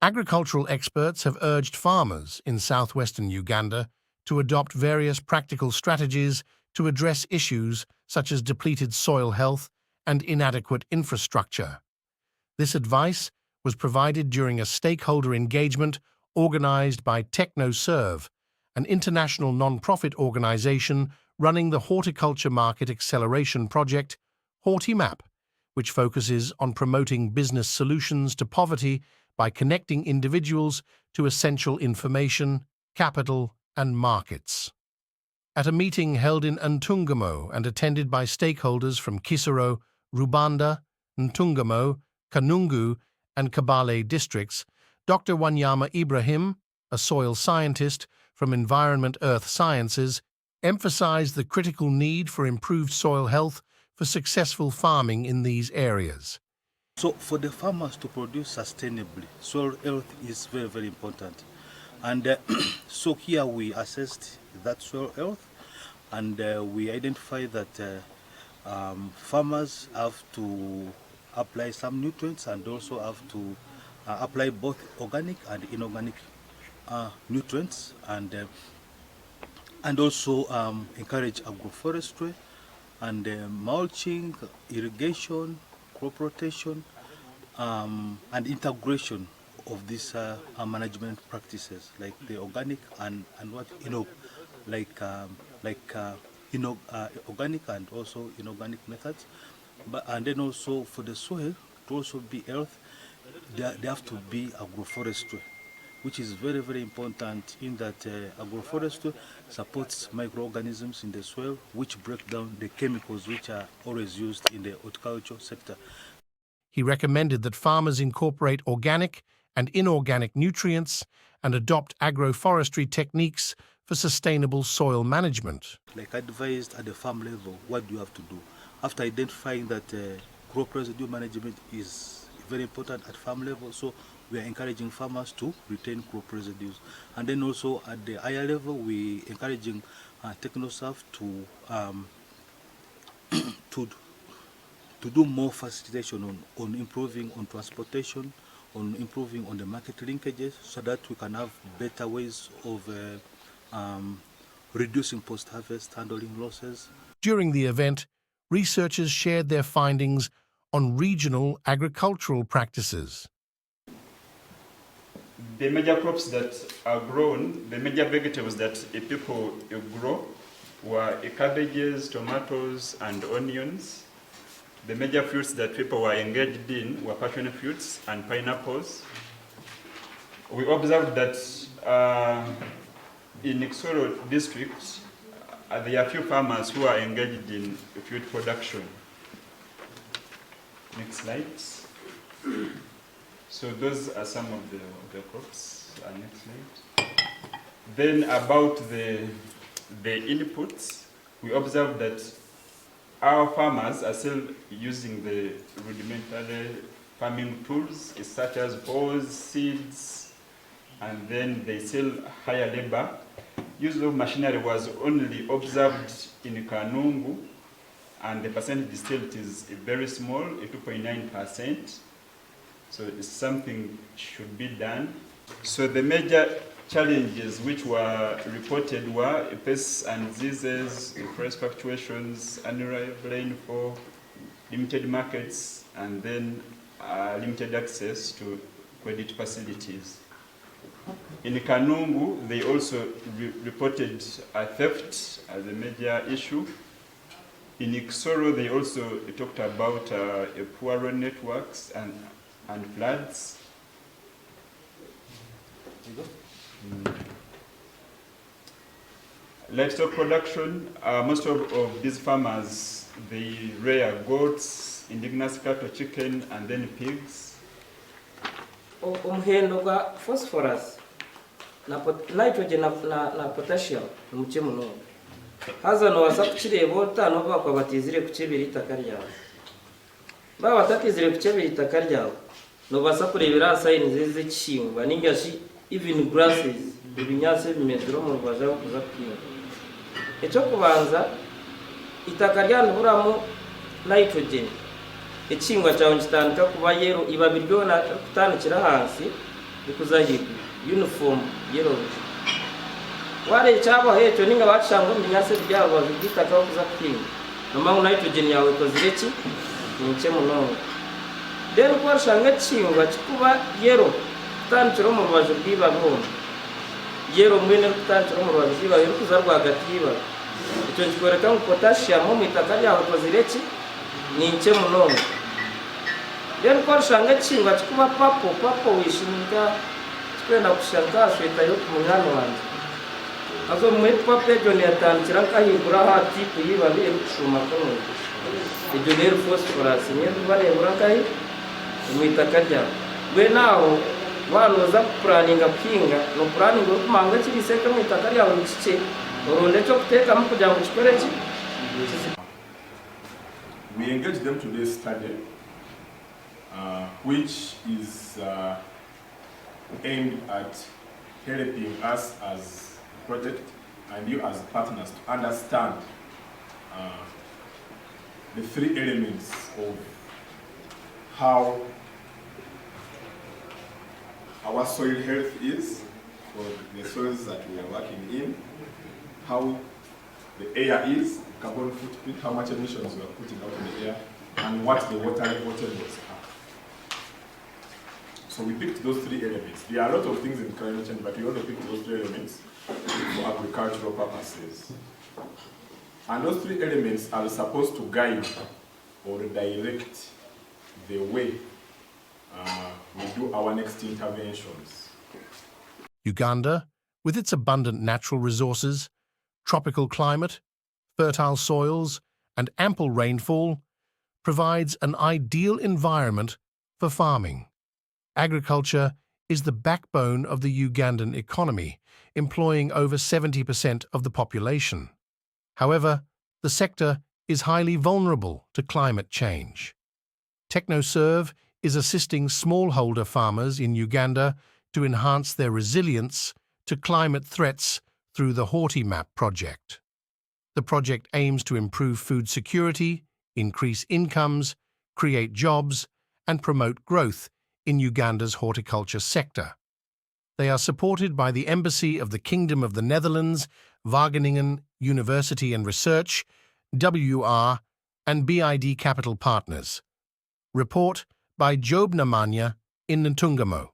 Agricultural experts have urged farmers in southwestern Uganda to adopt various practical strategies to address issues such as depleted soil health and inadequate infrastructure. This advice was provided during a stakeholder engagement organized by Technoserve, an international non-profit organization running the Horticulture Market Acceleration Project, HOrtiMAP, which focuses on promoting business solutions to poverty by connecting individuals to essential information, capital, and markets. At a meeting held in Ntungamo and attended by stakeholders from Kisoro, Rubanda, Ntungamo, Kanungu, and Kabale districts, Dr. Wanyama Ibrahim, a soil scientist from Environment Earth Sciences, emphasized the critical need for improved soil health for successful farming in these areas. So for the farmers to produce sustainably, soil health is very, very important. And so here we assessed that soil health, and we identify that farmers have to apply some nutrients and also have to apply both organic and inorganic nutrients, and also encourage agroforestry and mulching, irrigation, crop rotation, and integration of these management practices like the organic and what organic and also inorganic methods. And then also for the soil to also be health, they have to be agroforestry, which is very, very important in that agroforestry supports microorganisms in the soil which break down the chemicals which are always used in the horticulture sector. He recommended that farmers incorporate organic and inorganic nutrients and adopt agroforestry techniques for sustainable soil management. Like advised at the farm level, what do you have to do? After identifying that crop residue management is very important at farm level, so we are encouraging farmers to retain crop residues. And then also at the higher level, we encouraging Technoserve to do more facilitation on improving on transportation, on improving on the market linkages, so that we can have better ways of reducing post-harvest handling losses. During the event, researchers shared their findings on regional agricultural practices. The major crops that are grown, the major vegetables that people grow were cabbages, tomatoes, and onions. The major fruits that people were engaged in were passion fruits and pineapples. We observed that in Kisoro district, there are few farmers who are engaged in fruit production. Next slide. So those are some of the crops. Next slide. Then about the inputs, we observed that our farmers are still using the rudimentary farming tools, such as hoes, seeds, and then they still hire labor. Use of machinery was only observed in Kanungu, and the percentage still is very small, 2.9%. So it's something should be done. So the major challenges which were reported were pests and diseases, price fluctuations, unreliable rainfall, limited markets, and then limited access to credit facilities. In Kanungu, they also reported theft as a major issue. In Kisoro, they also talked about poor road networks and floods. Livestock production, most of these farmers, they rear goats, indigenous cattle, chicken, and then pigs. Umuhendo gwa phosphorus na nitrogen na potassium muke muno haza no wasa kuchireba otano bakwa batizire kuchebera itaka ryawe baba batatizire kuchebera itaka ryawe no basa kurebera signs z'ikingwa n'ingashi even grasses ibinyase bimezero mu rwaje kuza kwinga eco kubanza itaka ryano buramo nitrogen ikingwa cyawe kitandika kuba yero iba biryo na kutanikira hasi bikuzayiga uniform yellow wale chaba hecho ninga bachango minyase byabo bigitaka kuza kwinga noma nitrogen yawe kozireki ninche muno then kwa shanga chingwa chikuba yero tanchiro mu rubaju bwiba bwo yero mwene tanchiro mu rubaju bwiba yero kuzarwa gatiba icyo ngikoreka ngo potassium mu itaka ryawe kozireki ninche muno then kwa shanga chingwa chikuba papo wishinga kwenda kushanga sweta yo kumwana wanje azo mwepa pejo ne atanchira kahigura hati kuyiba biri kushuma kono ejo ne phosphorus ne bale burakai mwitaka rya we naho wanoza planninga pinga no planning kumanga kiri seka mwitaka rya wichiche oronde cyo kuteka mu kujya mu kikoreki. We engage them to this study which is aimed at helping us as a project and you as partners to understand the three elements of how our soil health is for the soils that we are working in, how the air is, carbon footprint, how much emissions we are putting out in the air, and what the water levels are. So we picked those three elements. There are a lot of things in climate change, but we only picked those three elements for agricultural purposes. And those three elements are supposed to guide or direct the way we do our next interventions. Uganda, with its abundant natural resources, tropical climate, fertile soils, and ample rainfall, provides an ideal environment for farming. Agriculture is the backbone of the Ugandan economy, employing over 70% of the population. However, the sector is highly vulnerable to climate change. Technoserve is assisting smallholder farmers in Uganda to enhance their resilience to climate threats through the HOrtiMAP project. The project aims to improve food security, increase incomes, create jobs, and promote growth in Uganda's horticulture sector. They are supported by the Embassy of the Kingdom of the Netherlands, Wageningen University and Research, WR, and BID Capital Partners. Report by Job Namanya in Ntungamo.